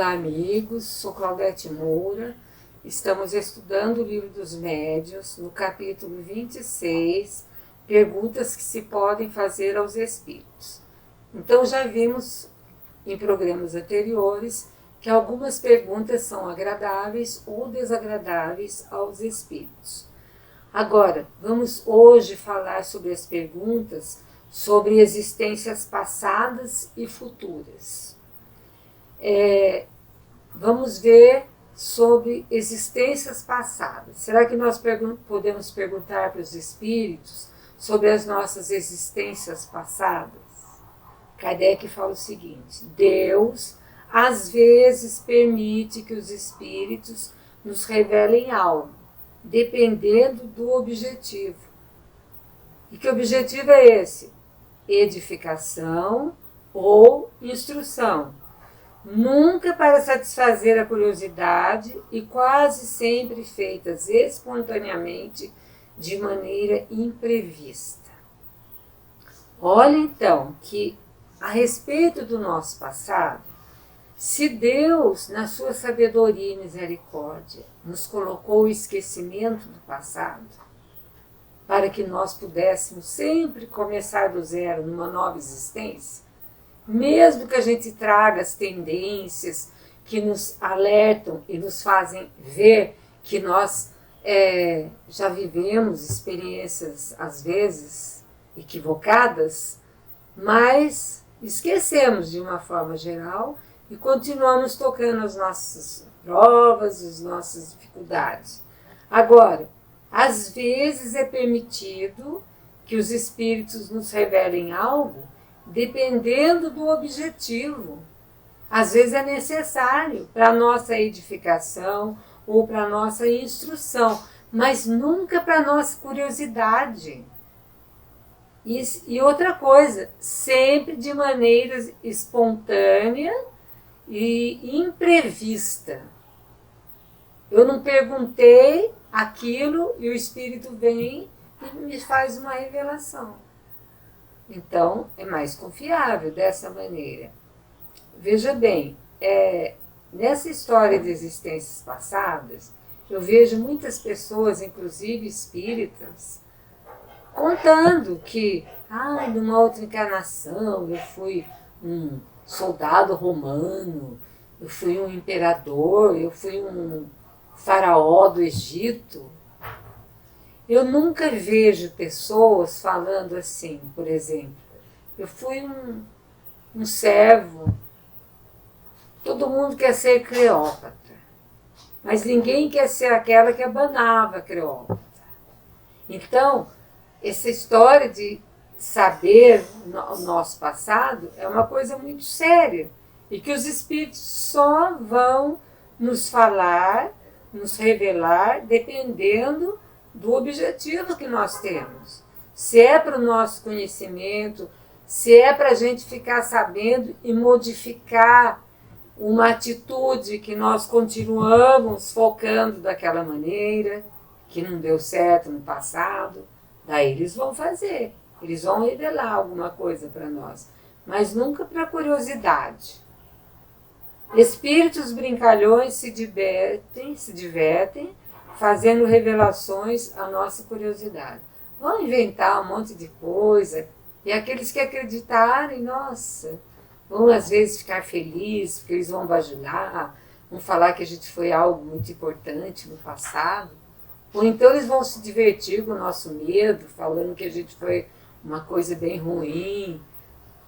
Olá, amigos. Sou Claudete Moura. Estamos estudando o Livro dos Médiuns, no capítulo 26, perguntas que se podem fazer aos espíritos. Então, já vimos em programas anteriores que algumas perguntas são agradáveis ou desagradáveis aos espíritos. Agora, vamos hoje falar sobre as perguntas sobre existências passadas e futuras. Vamos ver sobre existências passadas. Será que nós podemos perguntar para os espíritos sobre as nossas existências passadas? Kardec fala o seguinte: Deus às vezes permite que os espíritos nos revelem algo, dependendo do objetivo. E que objetivo é esse? Edificação ou instrução. Nunca para satisfazer a curiosidade e quase sempre feitas espontaneamente de maneira imprevista. Olha então que, a respeito do nosso passado, se Deus, na sua sabedoria e misericórdia, nos colocou o esquecimento do passado, para que nós pudéssemos sempre começar do zero numa nova existência, mesmo que a gente traga as tendências que nos alertam e nos fazem ver que nós já vivemos experiências, às vezes, equivocadas, mas esquecemos de uma forma geral e continuamos tocando as nossas provas, as nossas dificuldades. Agora, às vezes é permitido que os espíritos nos revelem algo dependendo do objetivo. Às vezes é necessário para a nossa edificação ou para a nossa instrução, mas nunca para a nossa curiosidade. E outra coisa, sempre de maneira espontânea e imprevista. Eu não perguntei aquilo e o Espírito vem e me faz uma revelação. Então, é mais confiável dessa maneira. Veja bem, nessa história de existências passadas, eu vejo muitas pessoas, inclusive espíritas, contando que, numa outra encarnação, eu fui um soldado romano, eu fui um imperador, eu fui um faraó do Egito. Eu nunca vejo pessoas falando assim, por exemplo, eu fui um servo, todo mundo quer ser Cleópatra, mas ninguém quer ser aquela que abanava Cleópatra. Então, essa história de saber o nosso passado é uma coisa muito séria e que os espíritos só vão nos falar, nos revelar, dependendo do objetivo que nós temos. Se é para o nosso conhecimento, se é para a gente ficar sabendo e modificar uma atitude que nós continuamos focando daquela maneira, que não deu certo no passado, daí eles vão fazer, eles vão revelar alguma coisa para nós, mas nunca para curiosidade. Espíritos brincalhões se divertem, fazendo revelações à nossa curiosidade. Vão inventar um monte de coisa, e aqueles que acreditarem, nossa, vão às vezes ficar felizes, porque eles vão bajular, vão falar que a gente foi algo muito importante no passado, ou então eles vão se divertir com o nosso medo, falando que a gente foi uma coisa bem ruim.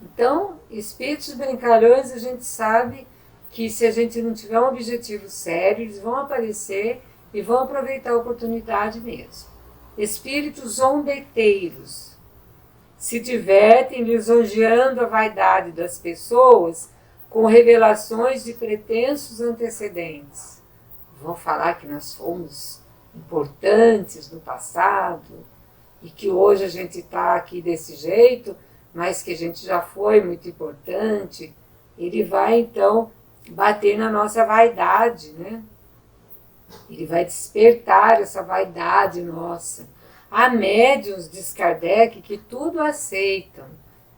Então, espíritos brincalhões, a gente sabe que se a gente não tiver um objetivo sério, eles vão aparecer e vão aproveitar a oportunidade mesmo. Espíritos zombeteiros se divertem lisonjeando a vaidade das pessoas com revelações de pretensos antecedentes. Vão falar que nós fomos importantes no passado e que hoje a gente está aqui desse jeito, mas que a gente já foi muito importante. Ele vai então bater na nossa vaidade, né? Ele vai despertar essa vaidade nossa. Há médiuns, diz Kardec, que tudo aceitam,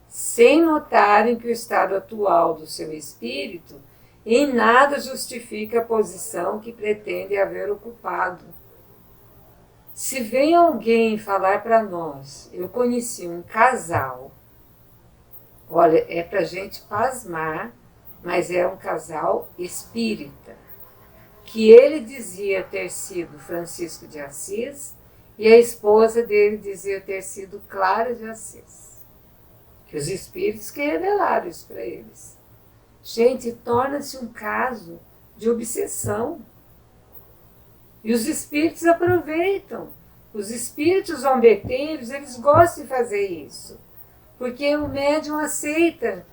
sem notarem que o estado atual do seu espírito em nada justifica a posição que pretende haver ocupado. Se vem alguém falar para nós, eu conheci um casal, olha, é para a gente pasmar, mas é um casal espírita, que ele dizia ter sido Francisco de Assis e a esposa dele dizia ter sido Clara de Assis. Que os espíritos que revelaram isso para eles. Gente, torna-se um caso de obsessão. E os espíritos aproveitam. Os espíritos zombeteiros, eles gostam de fazer isso. Porque o médium aceita,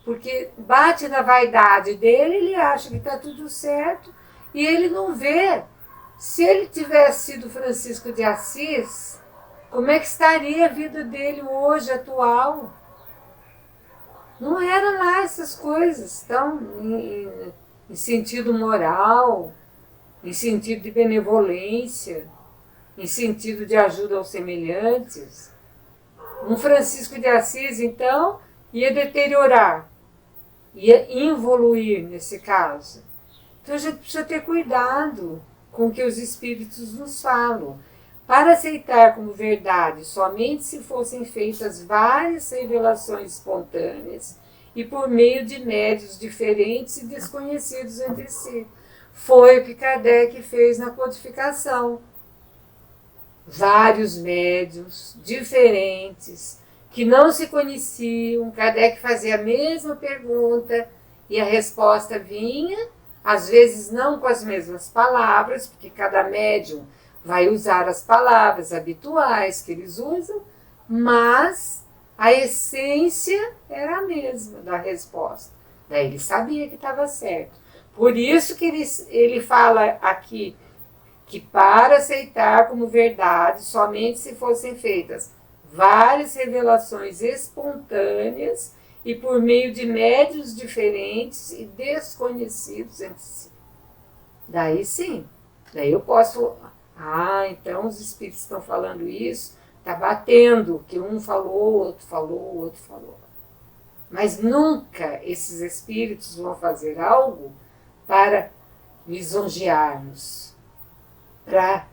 porque bate na vaidade dele, ele acha que está tudo certo e ele não vê. Se ele tivesse sido Francisco de Assis, como é que estaria a vida dele hoje, atual? Não eram lá essas coisas, tão em sentido moral, em sentido de benevolência, em sentido de ajuda aos semelhantes. Um Francisco de Assis, então, ia deteriorar, ia involuir nesse caso. Então a gente precisa ter cuidado com o que os espíritos nos falam. Para aceitar como verdade somente se fossem feitas várias revelações espontâneas e por meio de médios diferentes e desconhecidos entre si. Foi o que Kardec fez na codificação. Vários médios diferentes que não se conheciam, Kardec fazia a mesma pergunta e a resposta vinha, às vezes não com as mesmas palavras, porque cada médium vai usar as palavras habituais que eles usam, mas a essência era a mesma da resposta. Daí ele sabia que estava certo. Por isso que ele fala aqui que para aceitar como verdade somente se fossem feitas várias revelações espontâneas e por meio de médios diferentes e desconhecidos entre si. Daí sim, daí eu posso... então os espíritos estão falando isso, está batendo, que um falou, outro falou, outro falou. Mas nunca esses espíritos vão fazer algo para lisonjear-nos, para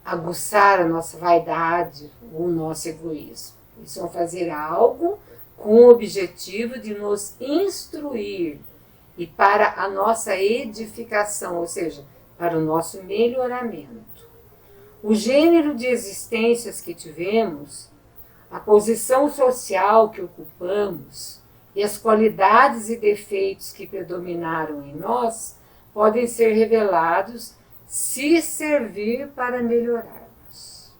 aguçar a nossa vaidade ou o nosso egoísmo. Eles vão fazer algo com o objetivo de nos instruir e para a nossa edificação, ou seja, para o nosso melhoramento. O gênero de existências que tivemos, a posição social que ocupamos e as qualidades e defeitos que predominaram em nós podem ser revelados se servir para melhorarmos.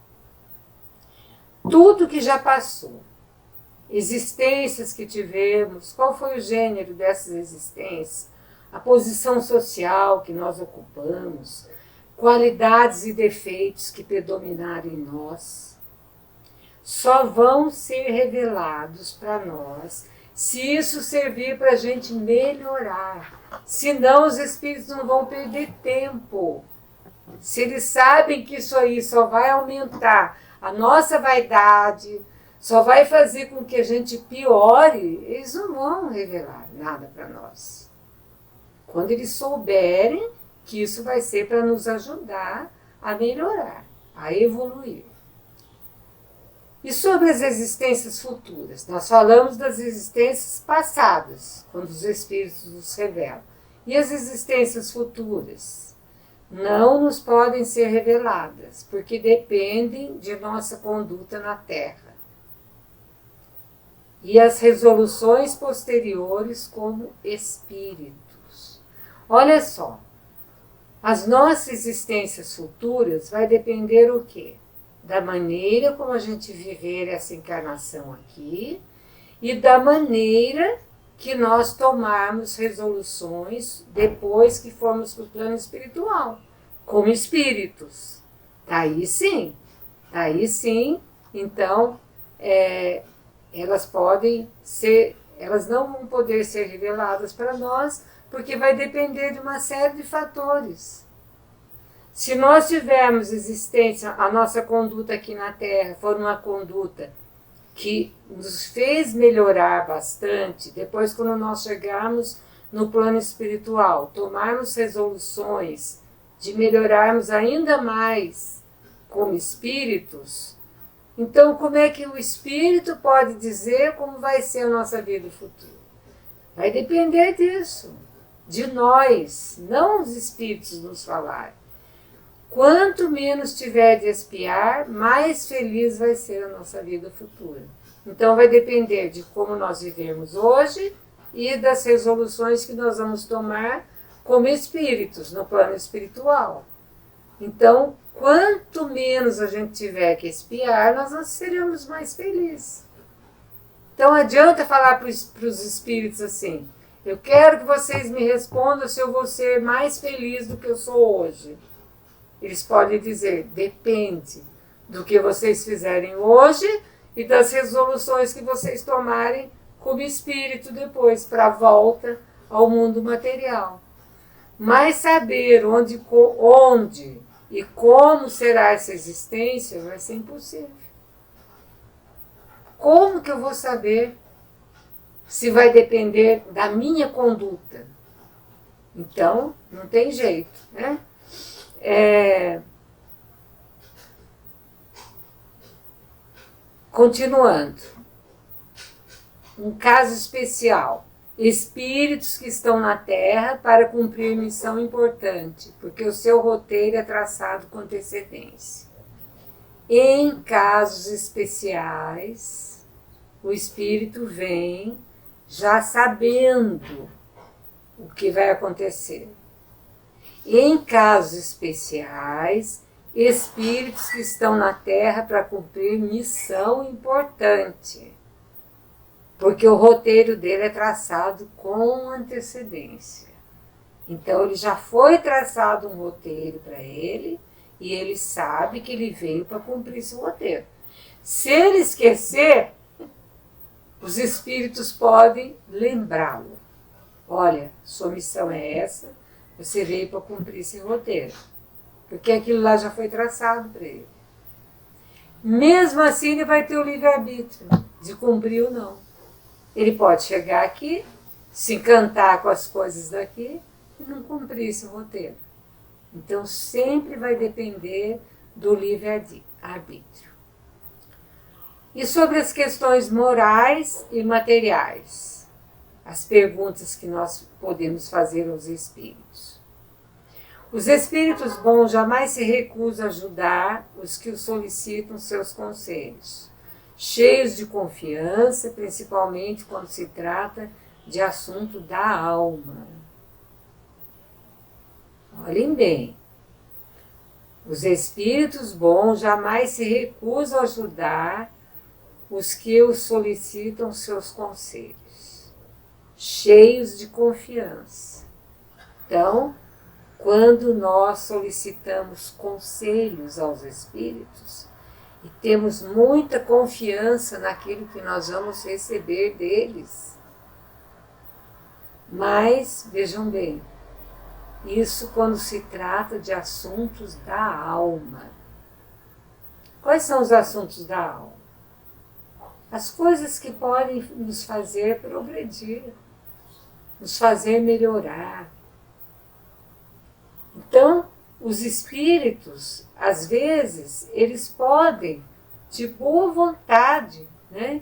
Tudo que já passou, existências que tivemos, qual foi o gênero dessas existências, a posição social que nós ocupamos, qualidades e defeitos que predominaram em nós, só vão ser revelados para nós se isso servir para a gente melhorar. Senão os espíritos não vão perder tempo. Se eles sabem que isso aí só vai aumentar a nossa vaidade, só vai fazer com que a gente piore, eles não vão revelar nada para nós. Quando eles souberem que isso vai ser para nos ajudar a melhorar, a evoluir. E sobre as existências futuras? Nós falamos das existências passadas, quando os espíritos nos revelam. E as existências futuras? Não nos podem ser reveladas, porque dependem de nossa conduta na Terra. E as resoluções posteriores como espíritos. Olha só, as nossas existências futuras vai depender o quê? Da maneira como a gente viver essa encarnação aqui e da maneira que nós tomarmos resoluções depois que formos para o plano espiritual, como espíritos. Daí sim, então elas podem ser, elas não vão poder ser reveladas para nós, porque vai depender de uma série de fatores. Se nós tivermos existência, a nossa conduta aqui na Terra for uma conduta que nos fez melhorar bastante, depois quando nós chegarmos no plano espiritual, tomarmos resoluções de melhorarmos ainda mais como espíritos, então como é que o espírito pode dizer como vai ser a nossa vida futura? Vai depender disso, de nós, não os espíritos nos falarem. Quanto menos tiver de expiar, mais feliz vai ser a nossa vida futura. Então vai depender de como nós vivemos hoje e das resoluções que nós vamos tomar como espíritos, no plano espiritual. Então, quanto menos a gente tiver que expiar, nós seremos mais felizes. Então adianta falar para os espíritos assim, eu quero que vocês me respondam se eu vou ser mais feliz do que eu sou hoje. Eles podem dizer, depende do que vocês fizerem hoje e das resoluções que vocês tomarem como espírito depois, para a volta ao mundo material. Mas saber onde e como será essa existência vai ser impossível. Como que eu vou saber se vai depender da minha conduta? Então, não tem jeito, né? Continuando, um caso especial, espíritos que estão na Terra para cumprir missão importante, porque o seu roteiro é traçado com antecedência. Em casos especiais, o espírito vem já sabendo o que vai acontecer. Em casos especiais, espíritos que estão na Terra para cumprir missão importante, porque o roteiro dele é traçado com antecedência. Então ele já foi traçado um roteiro para ele e ele sabe que ele veio para cumprir esse roteiro. Se ele esquecer, os espíritos podem lembrá-lo. Olha, sua missão é essa, você veio para cumprir esse roteiro. Porque aquilo lá já foi traçado para ele. Mesmo assim, ele vai ter o livre-arbítrio de cumprir ou não. Ele pode chegar aqui, se encantar com as coisas daqui e não cumprir esse roteiro. Então, sempre vai depender do livre-arbítrio. E sobre as questões morais e materiais, as perguntas que nós podemos fazer aos espíritos. Os espíritos bons jamais se recusam a ajudar os que os solicitam seus conselhos, cheios de confiança, principalmente quando se trata de assunto da alma. Olhem bem, os espíritos bons jamais se recusam a ajudar os que os solicitam seus conselhos, cheios de confiança. Então, quando nós solicitamos conselhos aos espíritos e temos muita confiança naquilo que nós vamos receber deles. Mas, vejam bem, isso quando se trata de assuntos da alma. Quais são os assuntos da alma? As coisas que podem nos fazer progredir, nos fazer melhorar. Então, os espíritos, às vezes, eles podem, de boa vontade, né,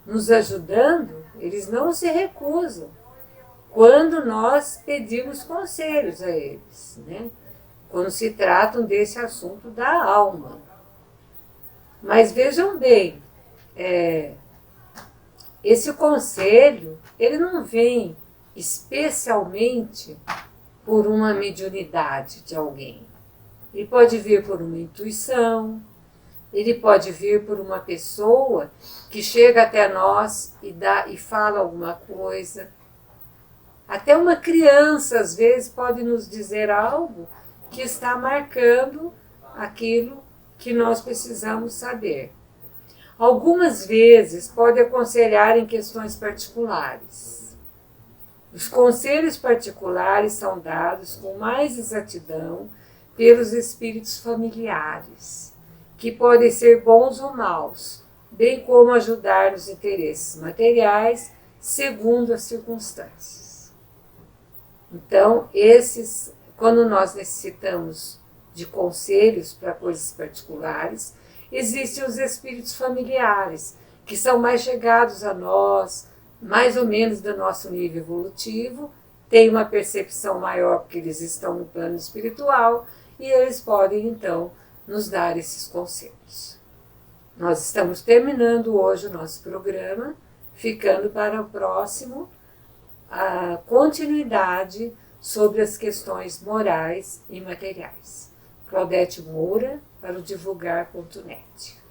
nos ajudando, eles não se recusam quando nós pedimos conselhos a eles, né, quando se tratam desse assunto da alma. Mas vejam bem, esse conselho, ele não vem especialmente por uma mediunidade de alguém. Ele pode vir por uma intuição, ele pode vir por uma pessoa que chega até nós e fala alguma coisa. Até uma criança, às vezes, pode nos dizer algo que está marcando aquilo que nós precisamos saber. Algumas vezes pode aconselhar em questões particulares. Os conselhos particulares são dados com mais exatidão pelos espíritos familiares, que podem ser bons ou maus, bem como ajudar nos interesses materiais segundo as circunstâncias. Então, quando nós necessitamos de conselhos para coisas particulares, existem os espíritos familiares, que são mais chegados a nós, mais ou menos do nosso nível evolutivo, têm uma percepção maior porque eles estão no plano espiritual e eles podem, então, nos dar esses conselhos. Nós estamos terminando hoje o nosso programa, ficando para o próximo a continuidade sobre as questões morais e materiais. Claudete Moura, para o divulgar.net.